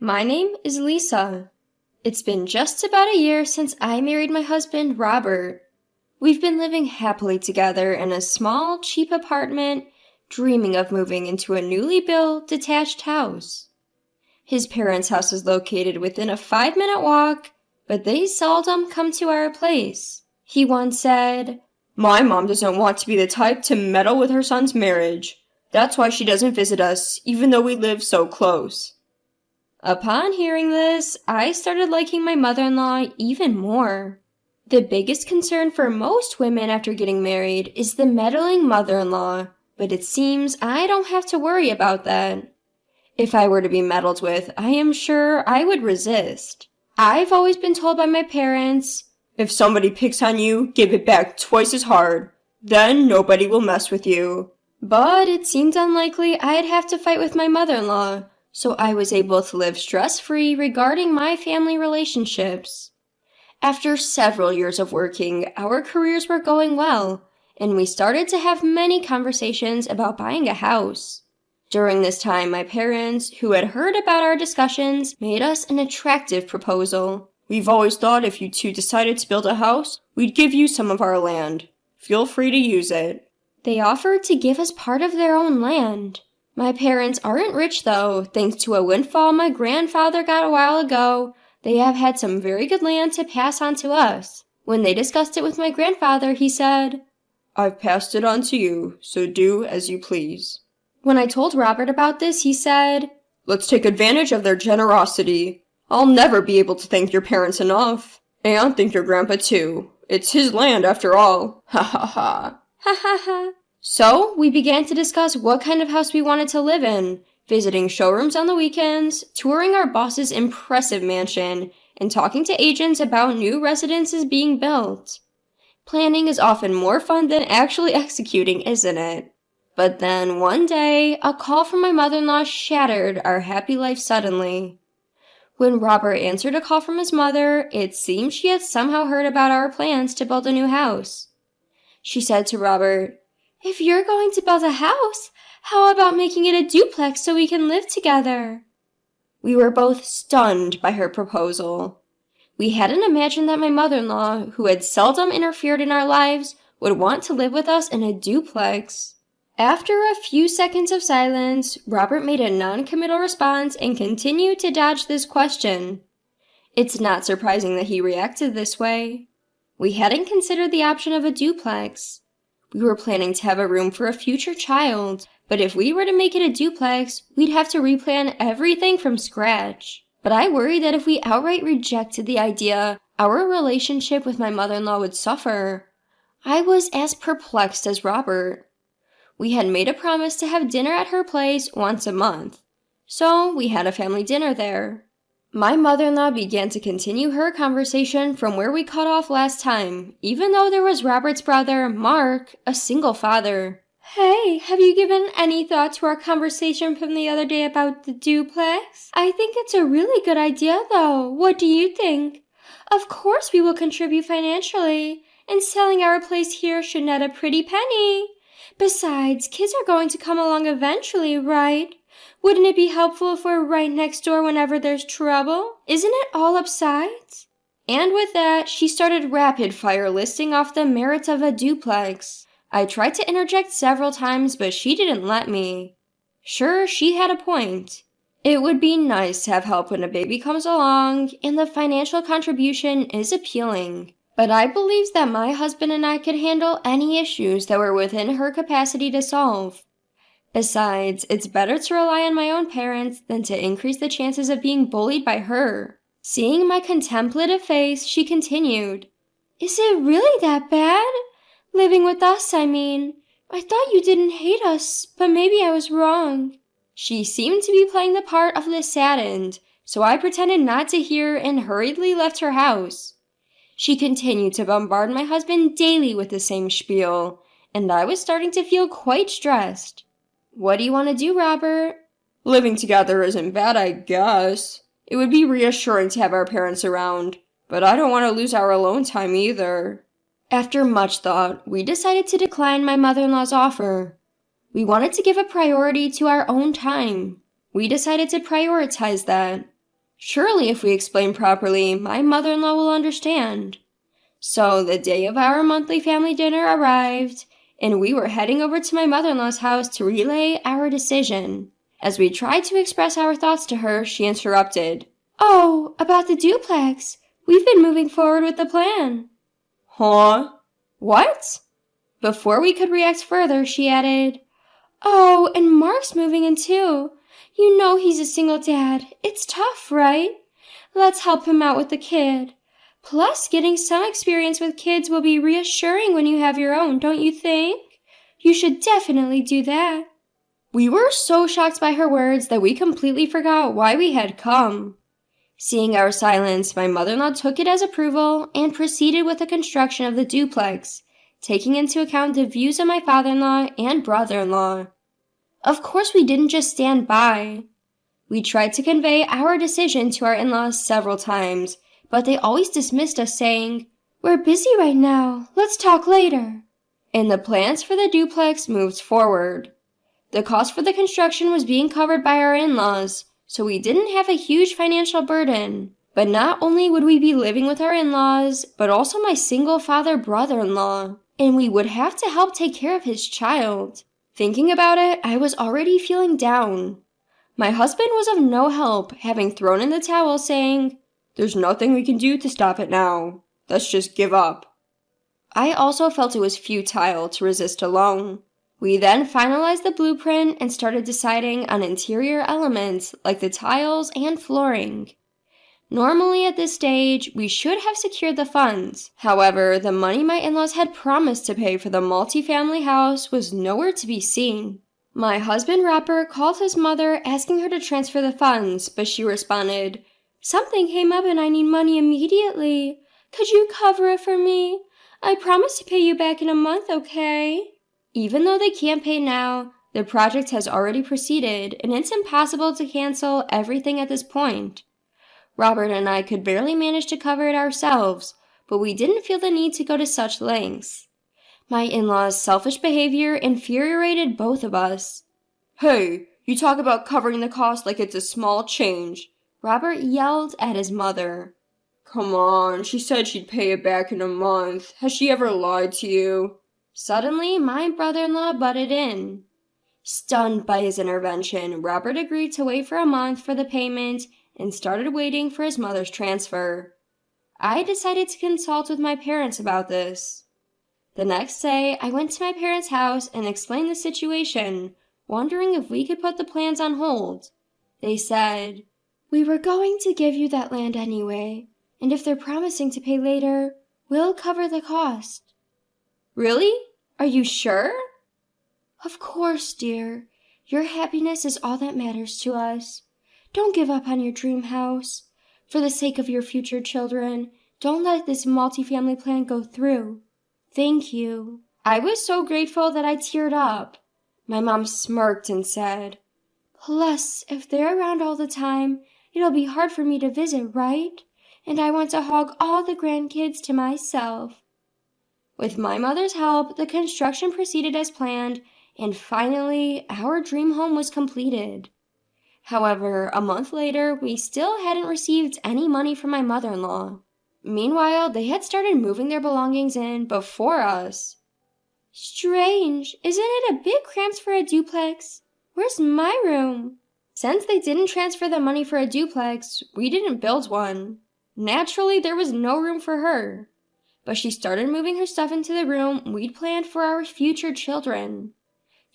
My name is Lisa. It's been just about a year since I married my husband, Robert. We've been living happily together in a small, cheap apartment, dreaming of moving into a newly built, detached house. His parents' house is located within a 5-minute walk, but they seldom come to our place. He once said, "My mom doesn't want to be the type to meddle with her son's marriage. That's why she doesn't visit us, even though we live so close." Upon hearing this, I started liking my mother-in-law even more. The biggest concern for most women after getting married is the meddling mother-in-law, but it seems I don't have to worry about that. If I were to be meddled with, I am sure I would resist. I've always been told by my parents, "If somebody picks on you, give it back twice as hard. Then nobody will mess with you." But it seemed unlikely I'd have to fight with my mother-in-law, so I was able to live stress-free regarding my family relationships. After several years of working, our careers were going well, and we started to have many conversations about buying a house. During this time, my parents, who had heard about our discussions, made us an attractive proposal. "We've always thought if you two decided to build a house, we'd give you some of our land. Feel free to use it." They offered to give us part of their own land. My parents aren't rich though, thanks to a windfall my grandfather got a while ago. They have had some very good land to pass on to us. When they discussed it with my grandfather, he said, "I've passed it on to you, so do as you please." When I told Robert about this, he said, "Let's take advantage of their generosity. I'll never be able to thank your parents enough. And thank your grandpa too. It's his land after all. Ha ha ha." Ha ha ha. So, we began to discuss what kind of house we wanted to live in, visiting showrooms on the weekends, touring our boss's impressive mansion, and talking to agents about new residences being built. Planning is often more fun than actually executing, isn't it? But then, one day, a call from my mother-in-law shattered our happy life suddenly. When Robert answered a call from his mother, it seemed she had somehow heard about our plans to build a new house. She said to Robert, "If you're going to build a house, how about making it a duplex so we can live together?" We were both stunned by her proposal. We hadn't imagined that my mother-in-law, who had seldom interfered in our lives, would want to live with us in a duplex. After a few seconds of silence, Robert made a non-committal response and continued to dodge this question. It's not surprising that he reacted this way. We hadn't considered the option of a duplex. We were planning to have a room for a future child, but if we were to make it a duplex, we'd have to replan everything from scratch. But I worried that if we outright rejected the idea, our relationship with my mother-in-law would suffer. I was as perplexed as Robert. We had made a promise to have dinner at her place once a month, so we had a family dinner there. My mother-in-law began to continue her conversation from where we cut off last time, even though there was Robert's brother, Mark, a single father. "Hey, have you given any thought to our conversation from the other day about the duplex? I think it's a really good idea, though. What do you think? Of course we will contribute financially, and selling our place here should net a pretty penny. Besides, kids are going to come along eventually, right? Wouldn't it be helpful if we're right next door whenever there's trouble? Isn't it all upsides?" And with that, she started rapid-fire listing off the merits of a duplex. I tried to interject several times, but she didn't let me. Sure, she had a point. It would be nice to have help when a baby comes along, and the financial contribution is appealing. But I believed that my husband and I could handle any issues that were within her capacity to solve. Besides, it's better to rely on my own parents than to increase the chances of being bullied by her. Seeing my contemplative face, she continued, "Is it really that bad? Living with us, I mean. I thought you didn't hate us, but maybe I was wrong." She seemed to be playing the part of the saddened, so I pretended not to hear and hurriedly left her house. She continued to bombard my husband daily with the same spiel, and I was starting to feel quite stressed. "What do you want to do, Robert?" "Living together isn't bad, I guess. It would be reassuring to have our parents around, but I don't want to lose our alone time either." After much thought, we decided to decline my mother-in-law's offer. We wanted to give a priority to our own time. We decided to prioritize that. Surely if we explain properly, my mother-in-law will understand. So the day of our monthly family dinner arrived, and we were heading over to my mother-in-law's house to relay our decision. As we tried to express our thoughts to her, she interrupted. Oh, about the duplex. We've been moving forward with the plan. Huh? What? Before we could react further, she added, Oh, and Mark's moving in too. You know he's a single dad. It's tough, right? Let's help him out with the kid. Plus, getting some experience with kids will be reassuring when you have your own, don't you think? You should definitely do that. We were so shocked by her words that we completely forgot why we had come. Seeing our silence, my mother-in-law took it as approval and proceeded with the construction of the duplex, taking into account the views of my father-in-law and brother-in-law. Of course, we didn't just stand by. We tried to convey our decision to our in-laws several times, but they always dismissed us, saying, We're busy right now. Let's talk later. And the plans for the duplex moved forward. The cost for the construction was being covered by our in-laws, so we didn't have a huge financial burden. But not only would we be living with our in-laws, but also my single father brother-in-law, and we would have to help take care of his child. Thinking about it, I was already feeling down. My husband was of no help, having thrown in the towel, saying, There's nothing we can do to stop it now. Let's just give up. I also felt it was futile to resist alone. We then finalized the blueprint and started deciding on interior elements like the tiles and flooring. Normally at this stage, we should have secured the funds. However, the money my in-laws had promised to pay for the multi-family house was nowhere to be seen. My husband Robert called his mother asking her to transfer the funds, but she responded, Something came up and I need money immediately. Could you cover it for me? I promise to pay you back in a month, okay? Even though they can't pay now, the project has already proceeded, and it's impossible to cancel everything at this point. Robert and I could barely manage to cover it ourselves, but we didn't feel the need to go to such lengths. My in-laws' selfish behavior infuriated both of us. Hey, you talk about covering the cost like it's a small change, Robert yelled at his mother. Come on, she said she'd pay it back in a month. Has she ever lied to you? Suddenly, my brother-in-law butted in. Stunned by his intervention, Robert agreed to wait for a month for the payment and started waiting for his mother's transfer. I decided to consult with my parents about this. The next day, I went to my parents' house and explained the situation, wondering if we could put the plans on hold. They said, We were going to give you that land anyway, and if they're promising to pay later, we'll cover the cost. Really? Are you sure? Of course, dear. Your happiness is all that matters to us. Don't give up on your dream house. For the sake of your future children, don't let this multi-family plan go through. Thank you. I was so grateful that I teared up. My mom smirked and said, Plus, if they're around all the time, it'll be hard for me to visit, right? And I want to hog all the grandkids to myself. With my mother's help, the construction proceeded as planned, and finally, our dream home was completed. However, a month later, we still hadn't received any money from my mother-in-law. Meanwhile, they had started moving their belongings in before us. Strange, isn't it a bit cramped for a duplex? Where's my room? Since they didn't transfer the money for a duplex, we didn't build one. Naturally, there was no room for her. But she started moving her stuff into the room we'd planned for our future children.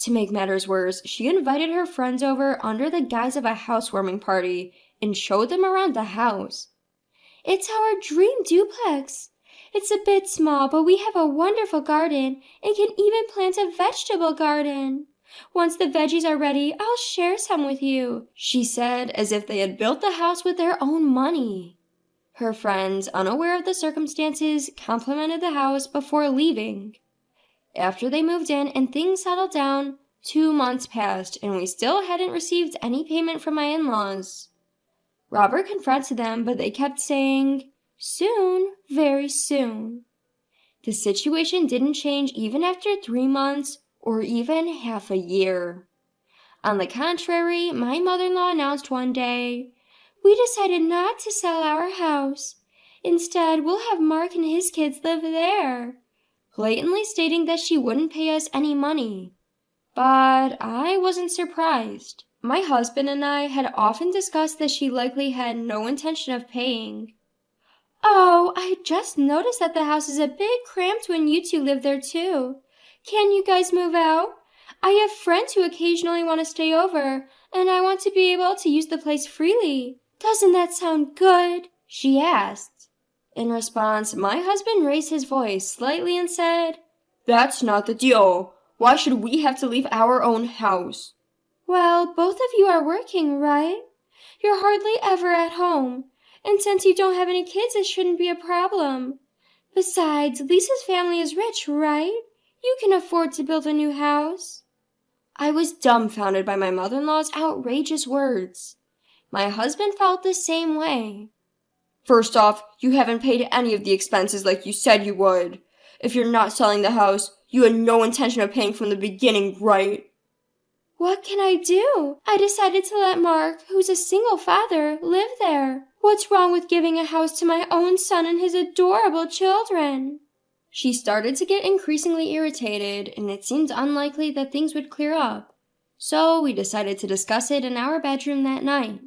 To make matters worse, she invited her friends over under the guise of a housewarming party and showed them around the house. It's our dream duplex. It's a bit small, but we have a wonderful garden and can even plant a vegetable garden. Once the veggies are ready, I'll share some with you, she said, as if they had built the house with their own money. Her friends, unaware of the circumstances, complimented the house before leaving. After they moved in and things settled down, 2 months passed and we still hadn't received any payment from my in-laws. Robert confronted them, but they kept saying, Soon, very soon. The situation didn't change even after 3 months or even half a year. On the contrary, my mother-in-law announced one day, We decided not to sell our house. Instead, we'll have Mark and his kids live there, blatantly stating that she wouldn't pay us any money. But I wasn't surprised. My husband and I had often discussed that she likely had no intention of paying. Oh, I just noticed that the house is a bit cramped when you two live there too. Can you guys move out? I have friends who occasionally want to stay over, and I want to be able to use the place freely. Doesn't that sound good? She asked. In response, my husband raised his voice slightly and said, That's not the deal. Why should we have to leave our own house? Well, both of you are working, right? You're hardly ever at home, and since you don't have any kids, it shouldn't be a problem. Besides, Lisa's family is rich, right? You can afford to build a new house. I was dumbfounded by my mother-in-law's outrageous words. My husband felt the same way. First off, you haven't paid any of the expenses like you said you would. If you're not selling the house, you had no intention of paying from the beginning, right? What can I do? I decided to let Mark, who's a single father, live there. What's wrong with giving a house to my own son and his adorable children? She started to get increasingly irritated, and it seemed unlikely that things would clear up. So we decided to discuss it in our bedroom that night.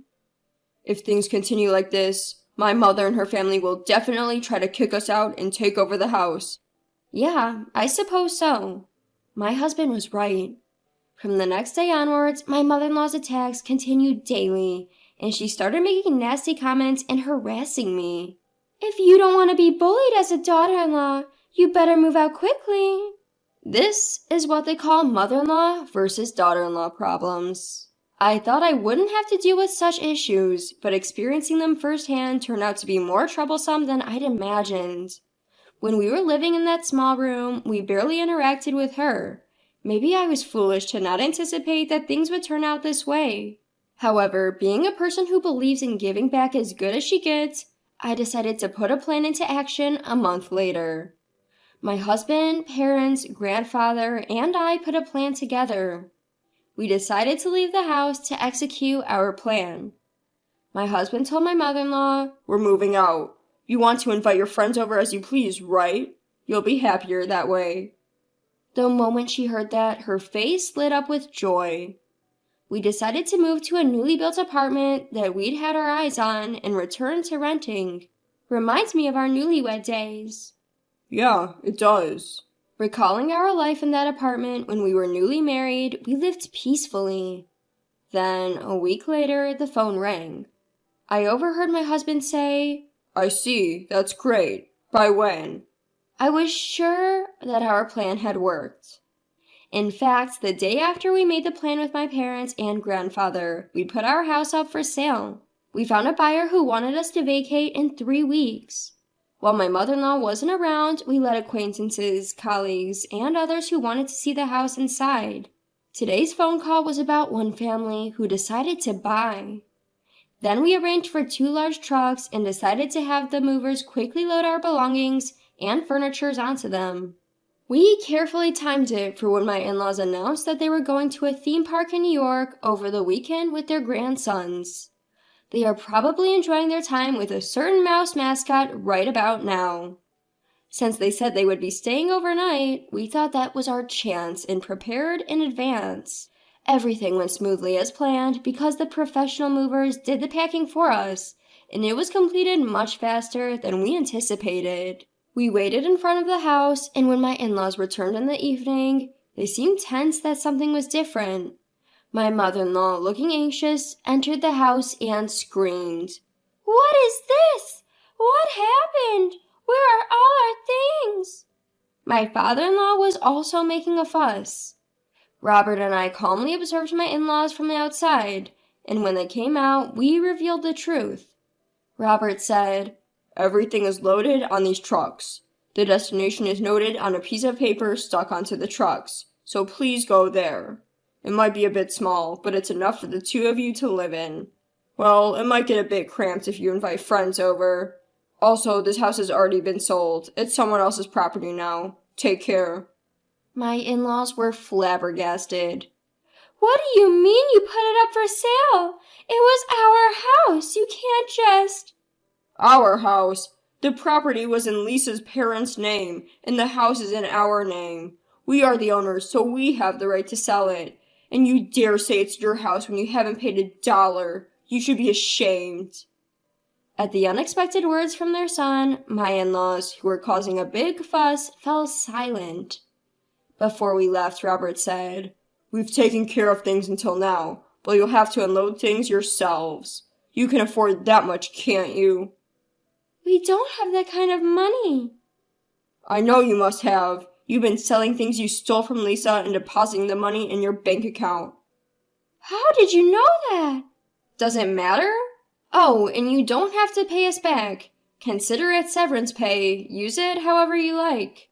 If things continue like this, my mother and her family will definitely try to kick us out and take over the house. Yeah, I suppose so. My husband was right. From the next day onwards, my mother-in-law's attacks continued daily, and she started making nasty comments and harassing me. If you don't want to be bullied as a daughter-in-law, you better move out quickly. This is what they call mother-in-law versus daughter-in-law problems. I thought I wouldn't have to deal with such issues, but experiencing them firsthand turned out to be more troublesome than I'd imagined. When we were living in that small room, we barely interacted with her. Maybe I was foolish to not anticipate that things would turn out this way. However, being a person who believes in giving back as good as she gets, I decided to put a plan into action a month later. My husband, parents, grandfather, and I put a plan together. We decided to leave the house to execute our plan. My husband told my mother-in-law, We're moving out. You want to invite your friends over as you please, right? You'll be happier that way. The moment she heard that, her face lit up with joy. We decided to move to a newly built apartment that we'd had our eyes on and return to renting. Reminds me of our newlywed days. Yeah, it does. Recalling our life in that apartment when we were newly married, we lived peacefully. Then, a week later, the phone rang. I overheard my husband say, I see, that's great. By when? I was sure that our plan had worked. In fact, the day after we made the plan with my parents and grandfather, we put our house up for sale. We found a buyer who wanted us to vacate in 3 weeks. While my mother-in-law wasn't around, we let acquaintances, colleagues, and others who wanted to see the house inside. Today's phone call was about one family who decided to buy. Then we arranged for 2 large trucks and decided to have the movers quickly load our belongings and furnitures onto them. We carefully timed it for when my in-laws announced that they were going to a theme park in New York over the weekend with their grandsons. They are probably enjoying their time with a certain mouse mascot right about now. Since they said they would be staying overnight, we thought that was our chance and prepared in advance. Everything went smoothly as planned because the professional movers did the packing for us, and it was completed much faster than we anticipated. We waited in front of the house, and when my in-laws returned in the evening, they seemed tense that something was different. My mother-in-law, looking anxious, entered the house and screamed, What is this? What happened? Where are all our things? My father-in-law was also making a fuss. Robert and I calmly observed my in-laws from the outside, and when they came out, we revealed the truth. Robert said, Everything is loaded on these trucks. The destination is noted on a piece of paper stuck onto the trucks, so please go there. It might be a bit small, but it's enough for the 2 of you to live in. Well, it might get a bit cramped if you invite friends over. Also, this house has already been sold. It's someone else's property now. Take care. My in-laws were flabbergasted. What do you mean you put it up for sale? It was our house. You can't just... Our house? The property was in Lisa's parents' name, and the house is in our name. We are the owners, so we have the right to sell it. And you dare say it's your house when you haven't paid $1. You should be ashamed. At the unexpected words from their son, my in-laws, who were causing a big fuss, fell silent. Before we left, Robert said, "We've taken care of things until now, but you'll have to unload things yourselves. You can afford that much, can't you?" We don't have that kind of money. I know you must have. You've been selling things you stole from Lisa and depositing the money in your bank account. How did you know that? Does it matter? Oh, and you don't have to pay us back. Consider it severance pay. Use it however you like.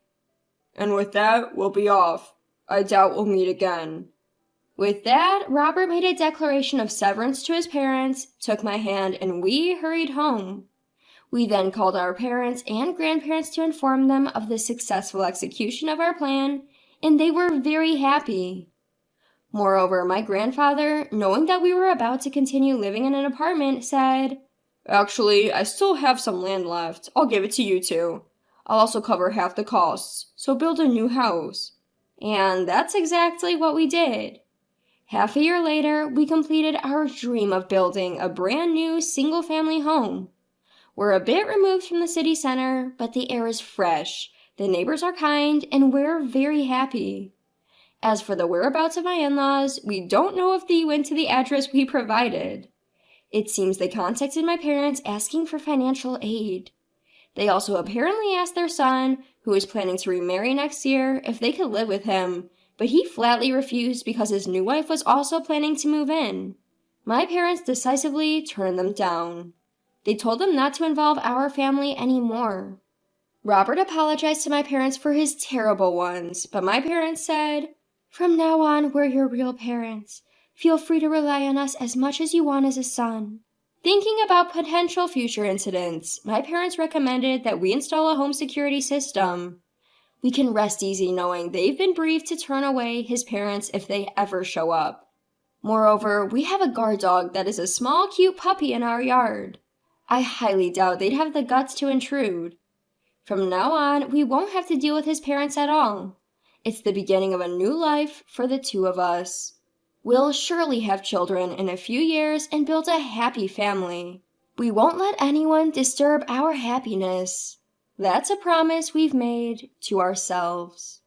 And with that, we'll be off. I doubt we'll meet again. With that, Robert made a declaration of severance to his parents, took my hand, and we hurried home. We then called our parents and grandparents to inform them of the successful execution of our plan, and they were very happy. Moreover, my grandfather, knowing that we were about to continue living in an apartment, said, "Actually, I still have some land left. I'll give it to you two. I'll also cover half the costs, so build a new house." And that's exactly what we did. Half a year later, we completed our dream of building a brand new single-family home. We're a bit removed from the city center, but the air is fresh, the neighbors are kind, and we're very happy. As for the whereabouts of my in-laws, we don't know if they went to the address we provided. It seems they contacted my parents asking for financial aid. They also apparently asked their son, who is planning to remarry next year, if they could live with him, but he flatly refused because his new wife was also planning to move in. My parents decisively turned them down. They told them not to involve our family anymore. Robert apologized to my parents for his terrible ones, but my parents said, "From now on, we're your real parents. Feel free to rely on us as much as you want as a son." Thinking about potential future incidents, my parents recommended that we install a home security system. We can rest easy knowing they've been briefed to turn away his parents if they ever show up. Moreover, we have a guard dog that is a small, cute puppy in our yard. I highly doubt they'd have the guts to intrude. From now on, we won't have to deal with his parents at all. It's the beginning of a new life for the two of us. We'll surely have children in a few years and build a happy family. We won't let anyone disturb our happiness. That's a promise we've made to ourselves.